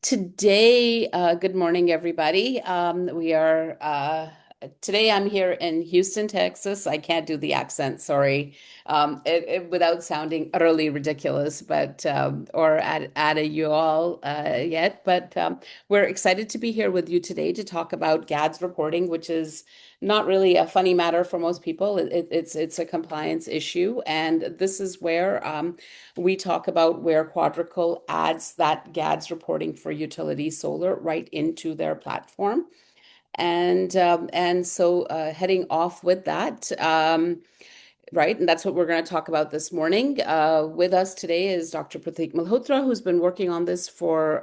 Today, good morning, everybody. Today I'm here in Houston, Texas. I can't do the accent, sorry, without sounding utterly ridiculous, or at a you all yet. But we're excited to be here with you today to talk about GADS reporting, which is not really a funny matter for most people. It's a compliance issue, and this is where we talk about where Quadrical adds that GADS reporting for utility solar right into their platform. And so heading off with that, right, and that's what we're going to talk about this morning. With us today is Dr. Pratik Malhotra, who's been working on this for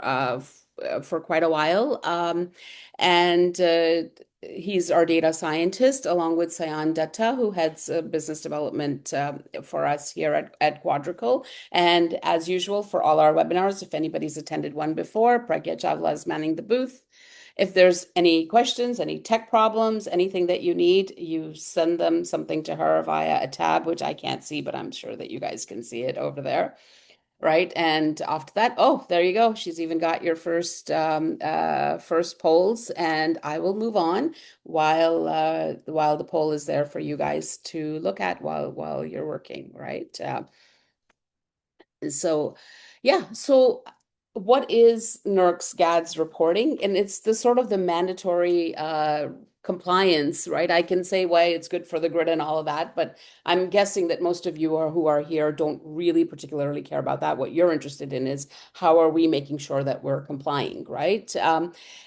quite a while. And He's our data scientist, along with Sayan Dutta, who heads business development for us here at Quadrical. And as usual, for all our webinars, if anybody's attended one before, Pragya Chavla is manning the booth. If there's any questions, any tech problems, anything that you need, you send them something to her via a tab, which I can't see, but I'm sure that you guys can see it over there. Right. And after that, oh, there you go. She's even got your first polls, and I will move on while the poll is there for you guys to look at while you're working, right? So, yeah. So, what is NERC's GADS reporting? And it's the sort of the mandatory compliance, right? I can say why it's good for the grid and all of that, but I'm guessing that most of you who are here don't really particularly care about that. What you're interested in is how are we making sure that we're complying, right?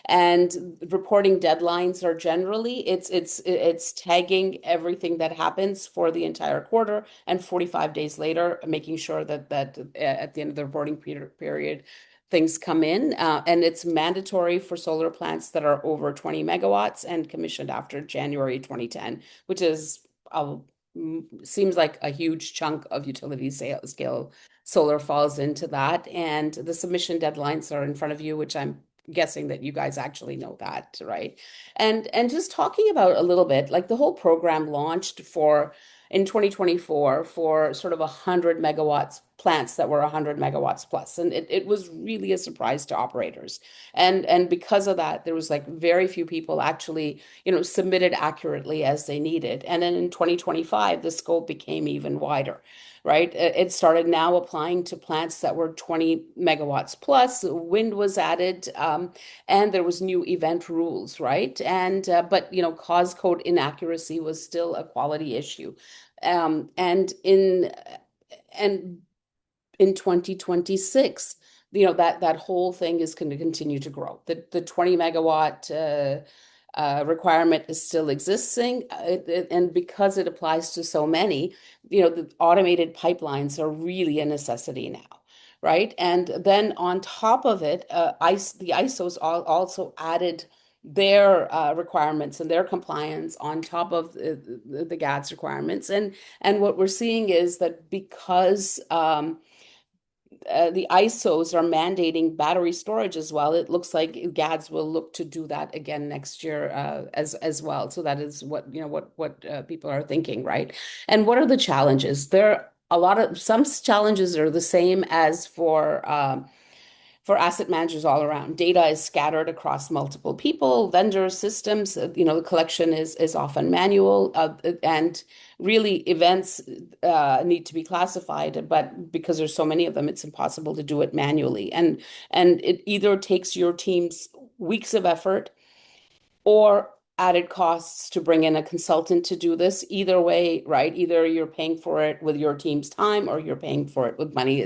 And reporting deadlines are generally it's tagging everything that happens for the entire quarter, and 45 days later making sure that at the end of the reporting period things come in, and it's mandatory for solar plants that are over 20 megawatts and commissioned after January 2010, which is seems like a huge chunk of utility scale solar falls into that. And the submission deadlines are in front of you, which I'm guessing that you guys actually know that, right? And just talking about a little bit, like the whole program launched for in 2024 for sort of 100 megawatts plants that were 100 megawatts plus, and it was really a surprise to operators. And because of that, there was like very few people actually submitted accurately as they needed. And then in 2025 the scope became even wider, right? It started now applying to plants that were 20 megawatts plus. Wind was added, and there was new event rules, right? And but cause code inaccuracy was still a quality issue. Um, and in and in 2026, that whole thing is going to continue to grow. The 20 megawatt requirement is still existing, and because it applies to so many, the automated pipelines are really a necessity now, right? And then on top of it, the ISOs also added their requirements and their compliance on top of the GADS requirements. And what we're seeing is that because the ISOs are mandating battery storage as well, it looks like GADS will look to do that again next year, as well. So that is what people are thinking, right? And what are the challenges? There are a lot of some challenges are the same as for asset managers all around. Data is scattered across multiple people, vendors, systems. The collection is often manual, and really events need to be classified, but because there's so many of them, it's impossible to do it manually. And it either takes your team's weeks of effort or added costs to bring in a consultant to do this. Either way, right? Either you're paying for it with your team's time or you're paying for it with money.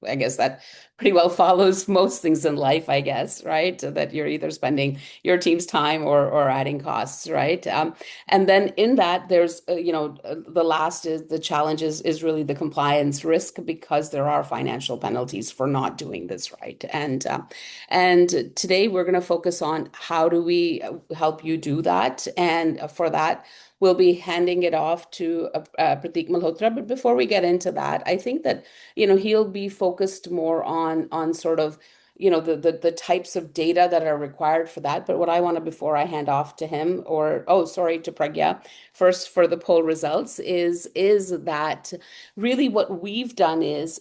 I guess that pretty well follows most things in life, I guess, right? That you're either spending your team's time or adding costs, right? And then in that, there's, the last is the challenge is really the compliance risk, because there are financial penalties for not doing this right. And today we're going to focus on how do we help you do that. And for that, we'll be handing it off to Pratik Malhotra. But before we get into that, I think that he'll be focused more on sort of the types of data that are required for that. But what I want to, before I hand off to him, or oh, sorry, to Pragya, first for the poll results, is that really what we've done is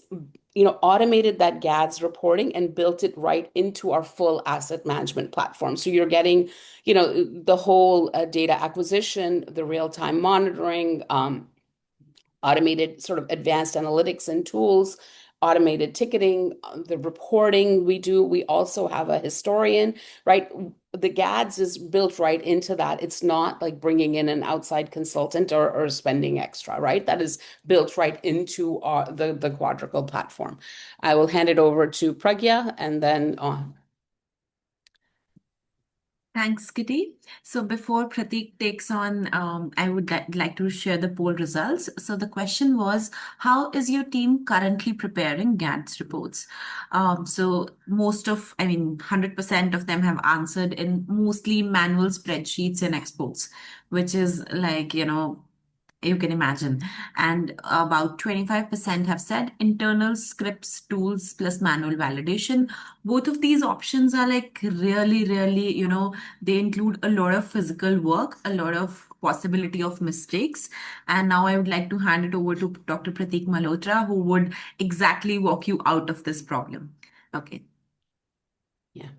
automated that GADS reporting and built it right into our full asset management platform. So you're getting, the whole data acquisition, the real-time monitoring, automated sort of advanced analytics and tools, automated ticketing, the reporting we do. We also have a historian, right? The GADS is built right into that. It's not like bringing in an outside consultant or spending extra, right? That is built right into the Quadrical platform. I will hand it over to Pragya and then on. Thanks, Kitty. So before Pratik takes on, I would like to share the poll results. So the question was, how is your team currently preparing GADS reports? So most of, 100% of them have answered in mostly manual spreadsheets and exports, which is like, you can imagine. And about 25% have said internal scripts, tools, plus manual validation. Both of these options are like really, really, they include a lot of physical work, a lot of possibility of mistakes. And now I would like to hand it over to Dr. Pratik Malhotra, who would exactly walk you out of this problem. Okay. Yeah.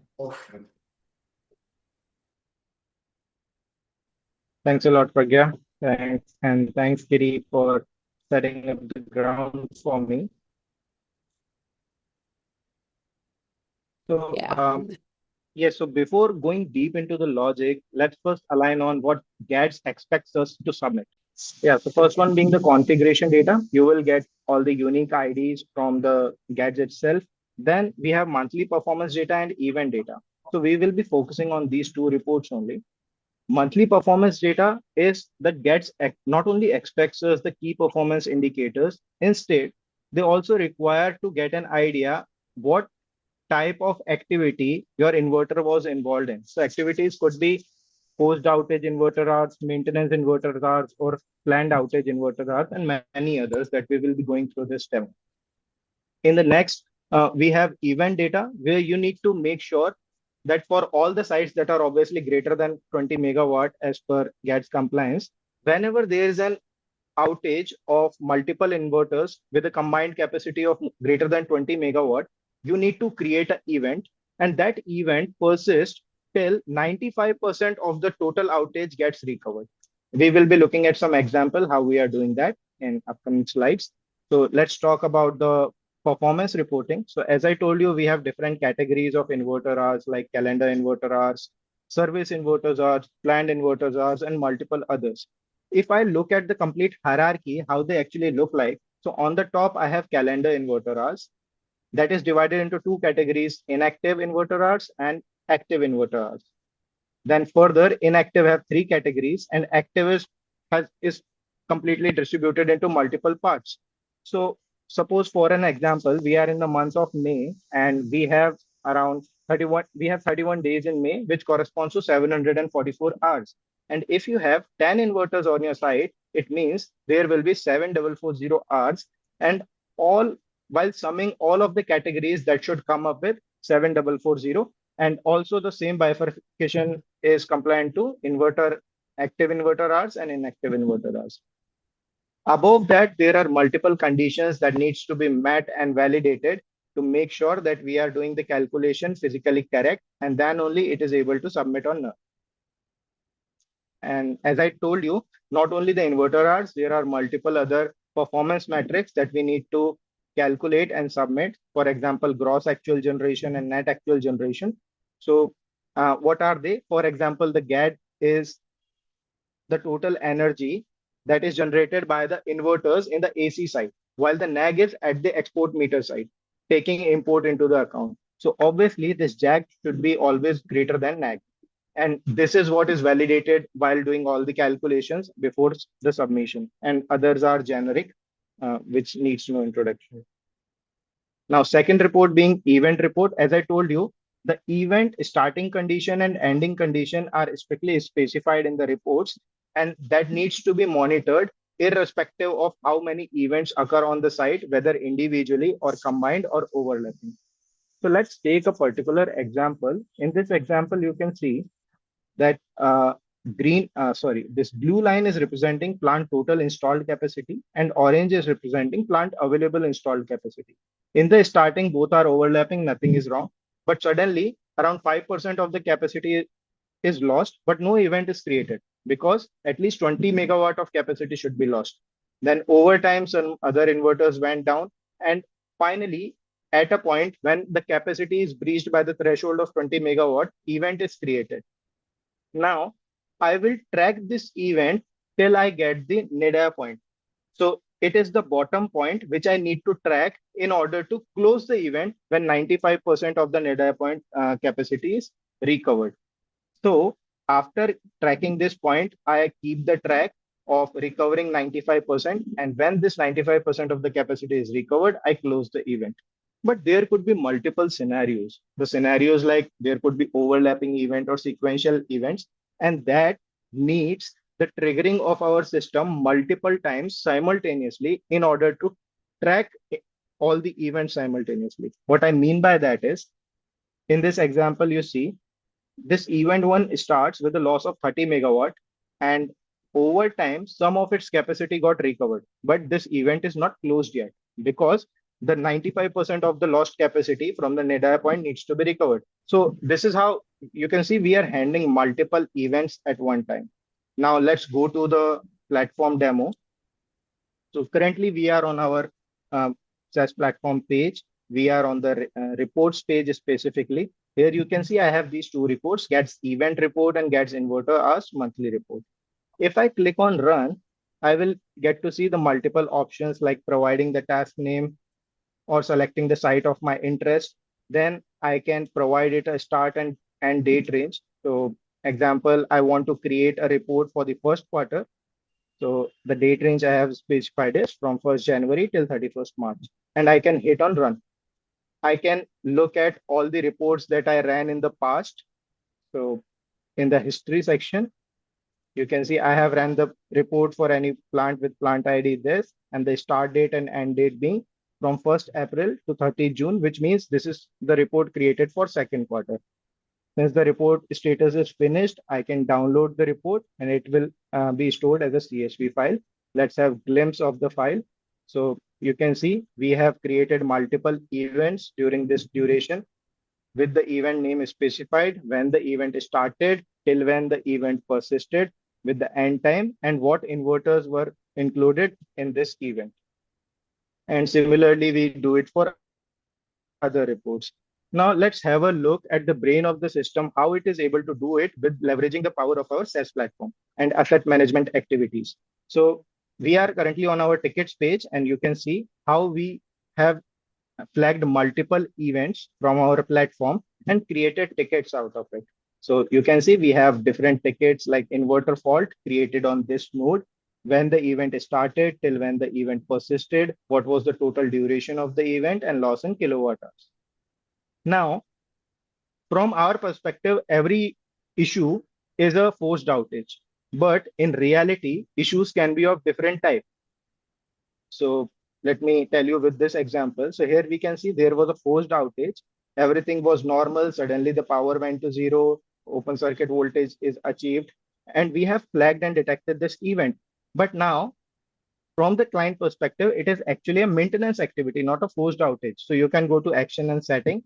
Thanks a lot, Pragya. Thanks. And thanks, Kiri, for setting up the ground for me. So, Yeah. yes, so before going deep into the logic, let's first align on what GADS expects us to submit. Yeah, so first one being the configuration data. You will get all the unique IDs from the GADS itself. Then we have monthly performance data and event data. So we will be focusing on these two reports only. Monthly performance data is that gets not only expects us the key performance indicators, instead, they also require to get an idea what type of activity your inverter was involved in. So activities could be post outage inverter hours, maintenance inverter hours, or planned outage inverter hours, and many others that we will be going through this demo. In the next, we have event data where you need to make sure that for all the sites that are obviously greater than 20 megawatt as per GATS compliance, whenever there is an outage of multiple inverters with a combined capacity of greater than 20 megawatt, you need to create an event, and that event persists till 95% of the total outage gets recovered. We will be looking at some example how we are doing that in upcoming slides. So let's talk about the performance reporting. So as I told you, we have different categories of inverter hours like calendar inverter hours, service inverters hours, planned inverters hours, and multiple others. If I look at the complete hierarchy, how they actually look like. So on the top, I have calendar inverter hours that is divided into two categories, inactive inverter hours and active inverter hours. Then further, inactive have three categories, and active is completely distributed into multiple parts. So suppose for an example, we are in the month of May and we have around 31 days in May, which corresponds to 744 hours. And if you have 10 inverters on your site, it means there will be 7440 hours, and all while summing all of the categories that should come up with 7440. And also the same bifurcation is compliant to active inverter hours and inactive inverter hours. Above that, there are multiple conditions that needs to be met and validated to make sure that we are doing the calculation physically correct, and then only it is able to submit on. And as I told you, not only the inverter hours, there are multiple other performance metrics that we need to calculate and submit. For example, gross actual generation and net actual generation. So what are they? For example, the GAD is the total energy that is generated by the inverters in the AC side, while the NAG is at the export meter side, taking import into the account. So obviously this JAG should be always greater than NAG. And this is what is validated while doing all the calculations before the submission. And others are generic, which needs no introduction. Now, second report being event report, as I told you, the event starting condition and ending condition are strictly specified in the reports, and that needs to be monitored irrespective of how many events occur on the site, whether individually or combined or overlapping. So let's take a particular example. In this example, you can see that this blue line is representing plant total installed capacity, and orange is representing plant available installed capacity. In the starting, both are overlapping, nothing is wrong. But suddenly, around 5% of the capacity is lost, but no event is created because at least 20 megawatt of capacity should be lost. Then over time, some other inverters went down, and finally, at a point when the capacity is breached by the threshold of 20 megawatt, event is created. Now, I will track this event till I get the nadir point. So it is the bottom point which I need to track in order to close the event when 95% of the nadir point capacity is recovered. So after tracking this point, I keep the track of recovering 95%. And when this 95% of the capacity is recovered, I close the event. But there could be multiple scenarios. The scenarios like there could be overlapping event or sequential events, and that needs the triggering of our system multiple times simultaneously in order to track all the events simultaneously. What I mean by that is, in this example, you see this event one starts with a loss of 30 megawatt, and over time, some of its capacity got recovered. But this event is not closed yet because the 95% of the lost capacity from the nadir point needs to be recovered. So this is how you can see we are handling multiple events at one time. Now let's go to the platform demo. So currently we are on our SaaS platform page. We are on the reports page specifically. Here you can see I have these two reports, GADS event report and GADS inverter as monthly report. If I click on run, I will get to see the multiple options like providing the task name or selecting the site of my interest. Then I can provide it a start and date range. So example, I want to create a report for the first quarter. So the date range I have specified is from 1st January till 31st March. And I can hit on run. I can look at all the reports that I ran in the past. So in the history section, you can see I have ran the report for any plant with plant ID this, and the start date and end date being from 1st April to 30 June, which means this is the report created for second quarter. Since the report status is finished, I can download the report and it will be stored as a CSV file. Let's have glimpse of the file. So you can see we have created multiple events during this duration with the event name specified, when the event started, till when the event persisted, with the end time, and what inverters were included in this event. And similarly, we do it for other reports. Now let's have a look at the brain of the system, how it is able to do it with leveraging the power of our SaaS platform and asset management activities. So we are currently on our tickets page, and you can see how we have flagged multiple events from our platform and created tickets out of it. So you can see we have different tickets like inverter fault created on this node, when the event started till when the event persisted, what was the total duration of the event, and loss in kilowatt hours. Now, from our perspective, every issue is a forced outage. But in reality, issues can be of different type. So let me tell you with this example. So here we can see there was a forced outage. Everything was normal. Suddenly the power went to zero. Open circuit voltage is achieved. And we have flagged and detected this event. But now, from the client perspective, it is actually a maintenance activity, not a forced outage. So you can go to action and setting.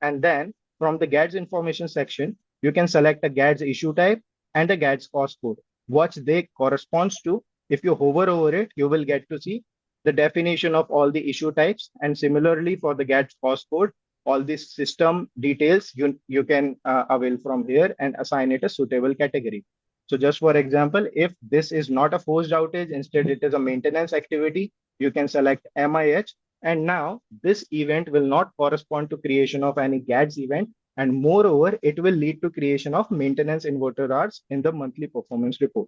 And then from the GADS information section, you can select a GADS issue type and a GADS cost code. What they corresponds to, if you hover over it, you will get to see the definition of all the issue types. And similarly for the GADS cost code, all these system details you can avail from here and assign it a suitable category. So just for example, if this is not a forced outage, instead it is a maintenance activity, you can select MIH. And now this event will not correspond to creation of any GADS event. And moreover, it will lead to creation of maintenance inverter hours in the monthly performance report.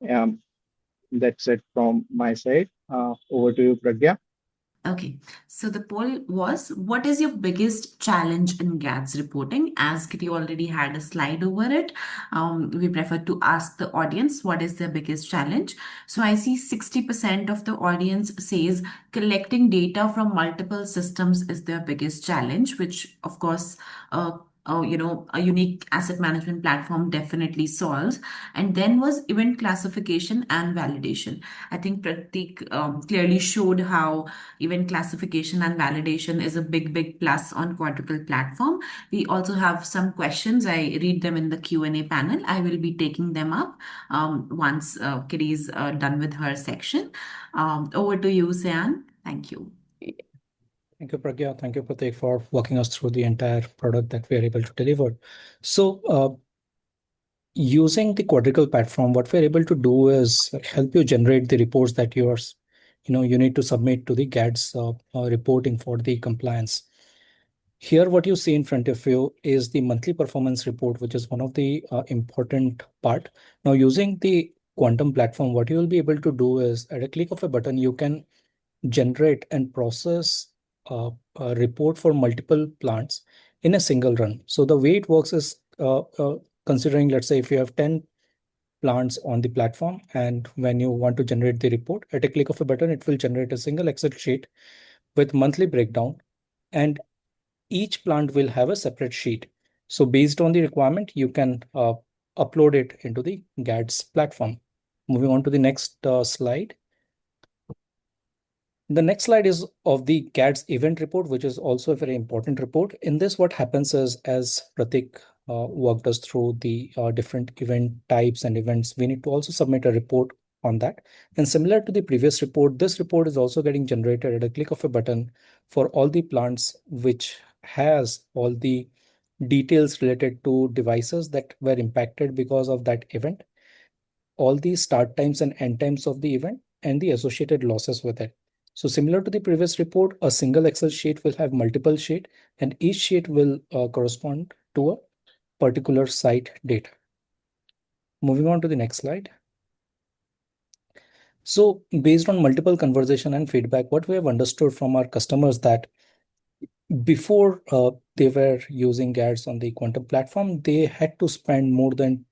Um, that's it from my side. Over to you, Pragya. Okay, so the poll was, what is your biggest challenge in GADS reporting? As Kitty already had a slide over it, we prefer to ask the audience what is their biggest challenge. So I see 60% of the audience says collecting data from multiple systems is their biggest challenge, which of course a unique asset management platform definitely solves. And then was event classification and validation. I think Pratik clearly showed how event classification and validation is a big plus on Quadrical platform. We also have some questions. I read them in the Q&A panel. I will be taking them up once Kitty's done with her section. Over to you, Sayan. Thank you. Thank you, Pragya. Thank you, Pratik, for walking us through the entire product that we are able to deliver. So, using the Quadrical platform, what we're able to do is help you generate the reports that you need to submit to the GADS reporting for the compliance. Here, what you see in front of you is the monthly performance report, which is one of the important part. Now, using the Quantum platform, what you will be able to do is at a click of a button, you can generate and process a report for multiple plants in a single run. So the way it works is considering, let's say, if you have 10 plants on the platform, and when you want to generate the report, at a click of a button, it will generate a single Excel sheet with monthly breakdown, and each plant will have a separate sheet. So based on the requirement, you can upload it into the GADS platform. Moving on to the next slide. The next slide is of the GADS event report, which is also a very important report. In this, what happens is, as Pratik walked us through the different event types and events, we need to also submit a report on that. And similar to the previous report, this report is also getting generated at a click of a button for all the plants, which has all the details related to devices that were impacted because of that event, all the start times and end times of the event, and the associated losses with it. So similar to the previous report, a single Excel sheet will have multiple sheet, and each sheet will correspond to a particular site data. Moving on to the next slide. So based on multiple conversation and feedback, what we have understood from our customers that before they were using GADS on the Quantum platform, they had to spend more than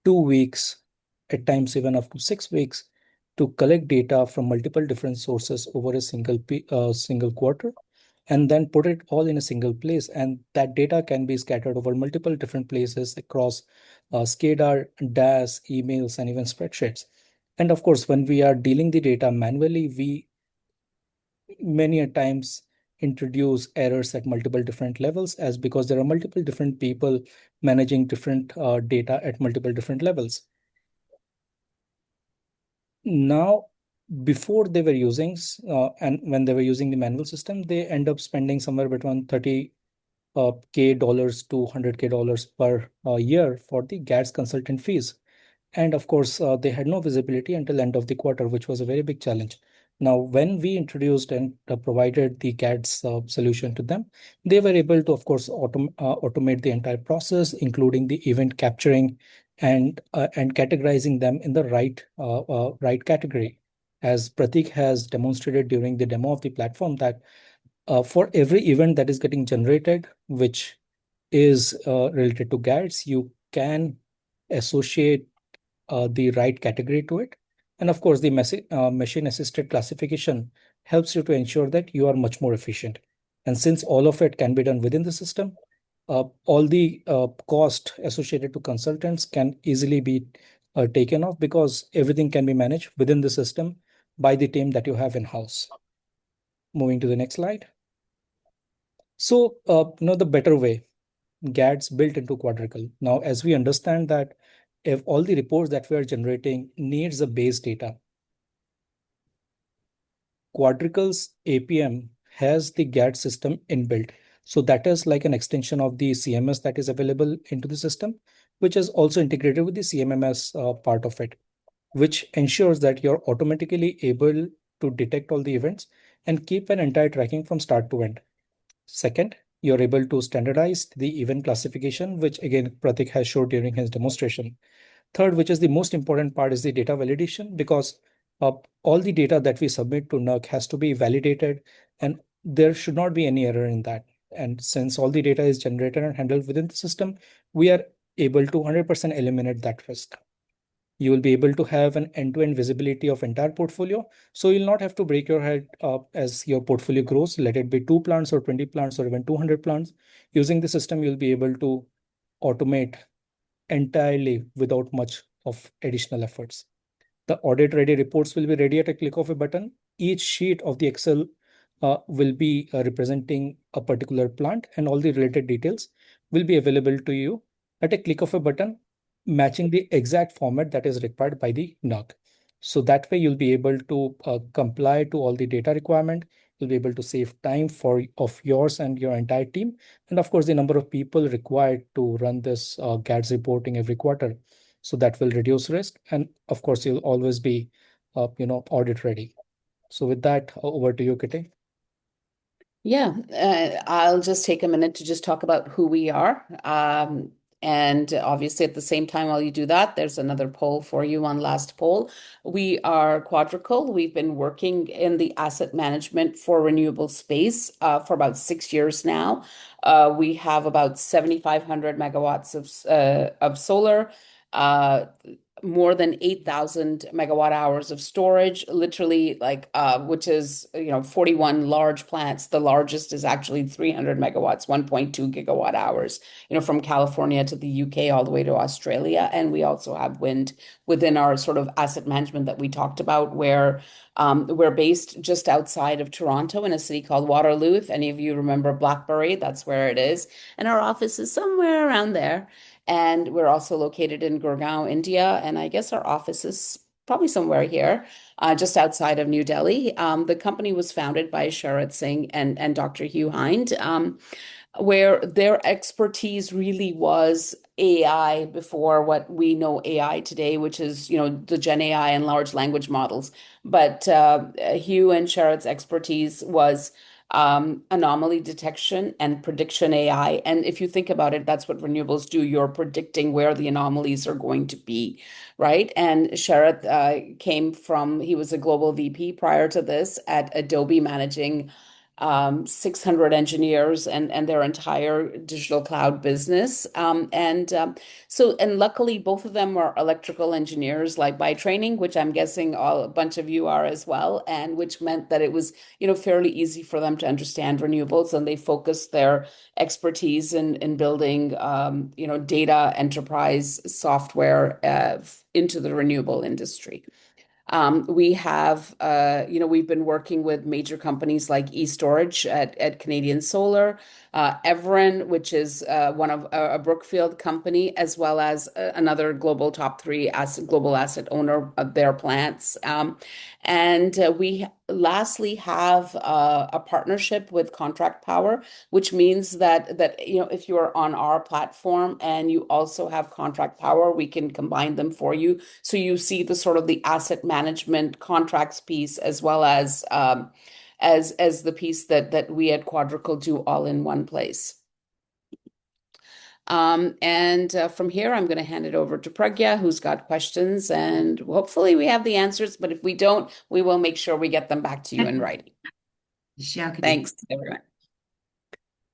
2 weeks, at times even up to 6 weeks, to collect data from multiple different sources over a single quarter, and then put it all in a single place. And that data can be scattered over multiple different places across SCADA, DAS, emails, and even spreadsheets. And of course, when we are dealing the data manually, we many a times introduce errors at multiple different levels, as because there are multiple different people managing different data at multiple different levels. Now, before they were using and when they were using the manual system, they end up spending somewhere between 30 K dollars to $100K per year for the GADS consultant fees. And of course, they had no visibility until end of the quarter, which was a very big challenge. Now, when we introduced and provided the GADS solution to them, they were able to, of course, automate the entire process, including the event capturing and categorizing them in the right category. As Pratik has demonstrated during the demo of the platform, that for every event that is getting generated, which is related to GADS, you can associate the right category to it. And of course, the machine assisted classification helps you to ensure that you are much more efficient. And since all of it can be done within the system, all the cost associated to consultants can easily be taken off, because everything can be managed within the system by the team that you have in-house. Moving to the next slide. So, the better way, GADS built into Quadrical. Now, as we understand that if all the reports that we are generating needs a base data, Quadrical's APM has the GADS system inbuilt. So that is like an extension of the CMS that is available into the system, which is also integrated with the CMMS part of it, which ensures that you're automatically able to detect all the events and keep an entire tracking from start to end. Second, you're able to standardize the event classification, which again, Pratik has showed during his demonstration. Third, which is the most important part, is the data validation, because all the data that we submit to NERC has to be validated, and there should not be any error in that. And since all the data is generated and handled within the system, we are able to 100% eliminate that risk. You will be able to have an end-to-end visibility of entire portfolio. So you'll not have to break your head as your portfolio grows, let it be 2 plants or 20 plants or even 200 plants. Using the system, you'll be able to automate entirely without much of additional efforts. The audit ready reports will be ready at a click of a button. Each sheet of the Excel will be representing a particular plant, and all the related details will be available to you at a click of a button, matching the exact format that is required by the NUG. So that way you'll be able to comply to all the data requirement. You'll be able to save time for of yours and your entire team. And of course, the number of people required to run this GADS reporting every quarter. So that will reduce risk. And of course, you'll always be, audit ready. So with that, over to you, Kitty. Yeah, I'll just take a minute to just talk about who we are. And obviously, at the same time, while you do that, there's another poll for you on last poll. We are Quadrical. We've been working in the asset management for renewable space for about 6 years now. We have about 7,500 megawatts of solar. Uh, More than 8,000 megawatt hours of storage, literally like which is 41 large plants. The largest is actually 300 megawatts, 1.2 gigawatt hours, from California to the UK all the way to Australia. And we also have wind within our sort of asset management that we talked about, where we're based just outside of Toronto in a city called Waterloo. If any of you remember Blackberry, that's where it is. And our office is somewhere around there. And we're also located in Gurgaon, India. And I guess our office is probably somewhere here, just outside of New Delhi. The company was founded by Sharat Singh and Dr. Hugh Hind, where their expertise really was AI before what we know AI today, which is, the Gen AI and large language models. But Hugh and Sharat's expertise was anomaly detection and prediction AI. And if you think about it, that's what renewables do. You're predicting where the anomalies are going to be, right? And Sharath he was a global VP prior to this at Adobe, managing 600 engineers and their entire digital cloud business. And luckily, both of them are electrical engineers, like by training, which I'm guessing a bunch of you are as well, and which meant that it was, fairly easy for them to understand renewables, and they focused their expertise in building, data enterprise software into the renewable industry. We've been working with major companies like eStorage at Canadian Solar, Everin, which is one of a Brookfield company, as well as another global top three global asset owner of their plants. And we lastly have a partnership with Contract Power, which means that if you are on our platform and you also have Contract Power, we can combine them for you. So you see the sort of the asset management contracts piece, as well as as the piece that we at Quadrical do all in one place. And from here, I'm going to hand it over to Pragya, who's got questions, and hopefully we have the answers. But if we don't, we will make sure we get them back to you in writing. Sure, Kitty. Thanks, everyone.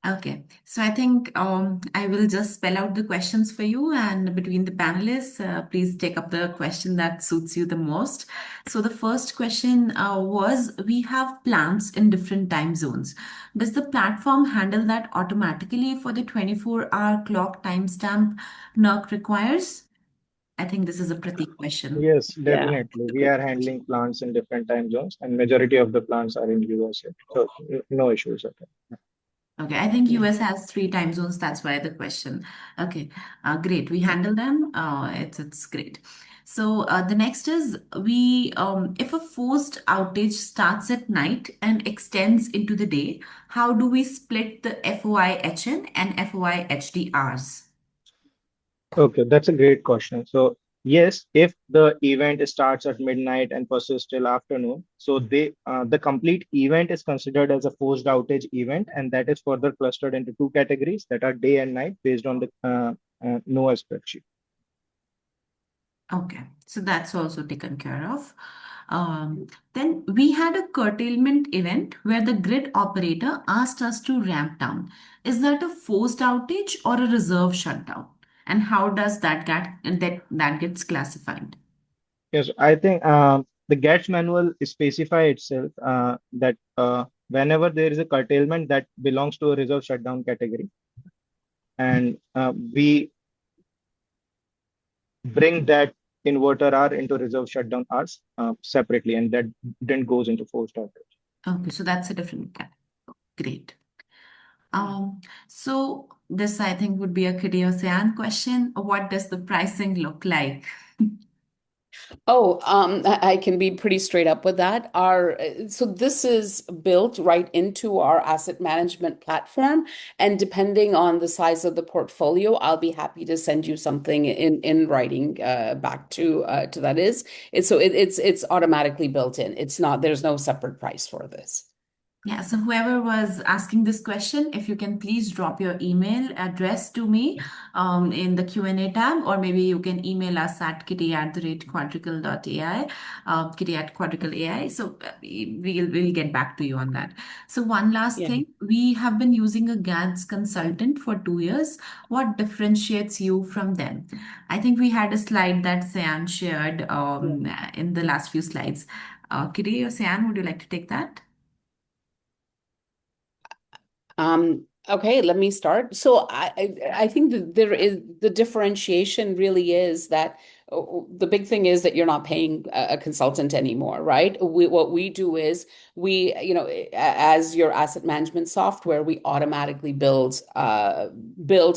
Okay, so I think I will just spell out the questions for you, and between the panelists, please take up the question that suits you the most. So the first question was, we have plants in different time zones. Does the platform handle that automatically for the 24-hour clock timestamp NERC requires? I think this is a Pratik question. Yes, Yeah. definitely. We are handling plants in different time zones, and majority of the plants are in USA. So no issues at all. Okay, I think US has 3 time zones. That's why the question. Okay, great. We handle them. It's great. So the next is, we if a forced outage starts at night and extends into the day, how do we split the FOIHN and FOIHD hours? Okay, that's a great question. So yes, if the event starts at midnight and persists till afternoon, so the complete event is considered as a forced outage event, and that is further clustered into two categories, that are day and night, based on the NOAA spreadsheet. Okay, so that's also taken care of. Then we had a curtailment event where the grid operator asked us to ramp down. Is that a forced outage or a reserve shutdown? And how does that gets classified? Yes, I think the GATS manual specify itself that whenever there is a curtailment that belongs to a reserve shutdown category, and we bring that inverter hour into reserve shutdown hours separately, and that then goes into forced outage. Okay, so that's a different category. Great. So this I think would be a Kitty or Sayan question. What does the pricing look like? Oh, I can be pretty straight up with that. So this is built right into our asset management platform, and depending on the size of the portfolio, I'll be happy to send you something in writing back to that is. It's automatically built in. It's not, there's no separate price for this. Yeah, so whoever was asking this question, if you can please drop your email address to me in the Q&A tab, or maybe you can email us at kitty@quadrical.ai, kitty@quadrical.ai. So we'll get back to you on that. So one last Yeah. thing, we have been using a GADS consultant for 2 years. What differentiates you from them? I think we had a slide that Sayan shared in the last few slides. Kitty or Sayan, would you like to take that? Okay, let me start. So I think that there is the differentiation really is that the big thing is that you're not paying a consultant anymore, right? What we do is as your asset management software, we automatically build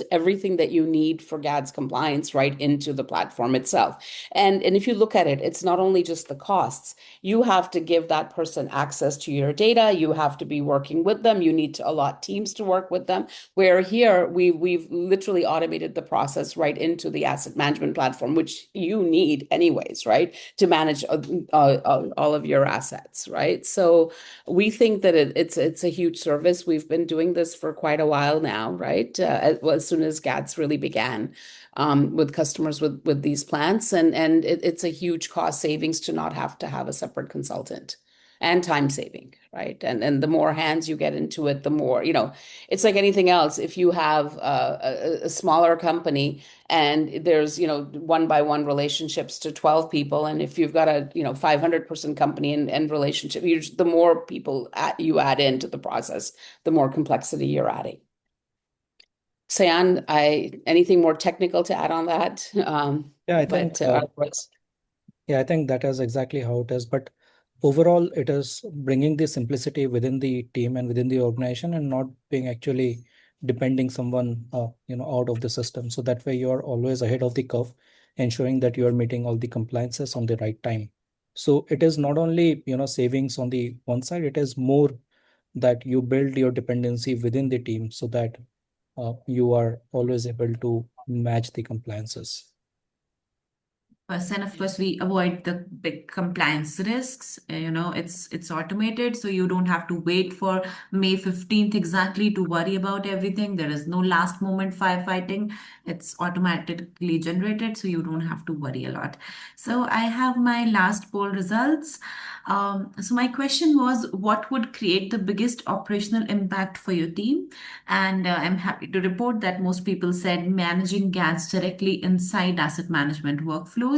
everything that you need for GADS compliance right into the platform itself. And if you look at it, it's not only just the costs. You have to give that person access to your data. You have to be working with them. You need to allot teams to work with them. Where here we've literally automated the process right into the asset management platform, which you need anyways, right, to manage all of your assets, right? So we think that it's a huge service. We've been doing this for quite a while now, right? As soon as GADS really began with customers with these plants, and it's a huge cost savings to not have to have a separate consultant, and time saving, right? And the more hands you get into it, the more, it's like anything else. If you have a smaller company and there's, one by one relationships to 12 people, and if you've got a 500-person company and relationship, the more people you add into the process, the more complexity you're adding. Sayan, anything more technical to add on that? Yeah, I But think otherwise, Yeah, I think that is exactly how it is. But overall, it is bringing the simplicity within the team and within the organization, and not being actually depending someone out of the system. So that way you are always ahead of the curve, ensuring that you are meeting all the compliances on the right time. So it is not only savings on the one side, it is more that you build your dependency within the team so that you are always able to match the compliances. And of course, we avoid the big compliance risks. It's automated, so you don't have to wait for May 15th exactly to worry about everything. There is no last moment firefighting. It's automatically generated, so you don't have to worry a lot. So I have my last poll results. So my question was, what would create the biggest operational impact for your team? And I'm happy to report that most people said managing GANs directly inside asset management workflows.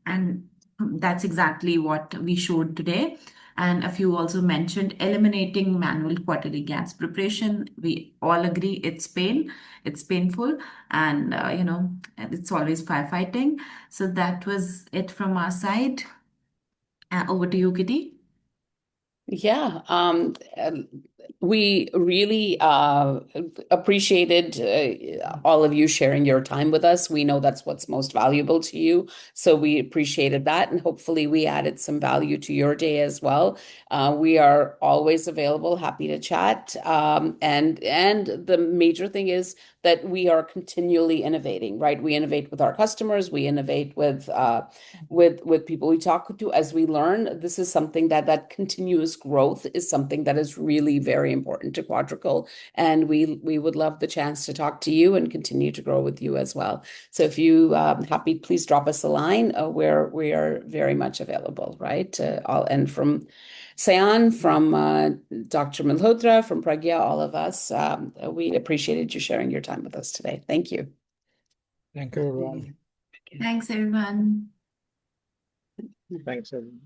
And that's exactly what we showed today. And a few also mentioned eliminating manual quarterly GANs preparation. We all agree it's painful, and it's always firefighting. So that was it from our side. Over to you, Kitty. yeah. We really appreciated all of you sharing your time with us. We know that's what's most valuable to you. So we appreciated that. And hopefully we added some value to your day as well. We are always available, happy to chat. And the major thing is that we are continually innovating, right? We innovate with our customers. We innovate with people we talk to as we learn. This is something that continuous growth is something that is really very important to Quadrical, and we would love the chance to talk to you and continue to grow with you as well. So if you happy, please drop us a line where we are very much available, right? And from Sayan, from Dr. Malhotra, from Pragya, all of us, we appreciated you sharing your time with us today. Thank you. Thank you, everyone. Thanks, everyone. Thanks, everyone.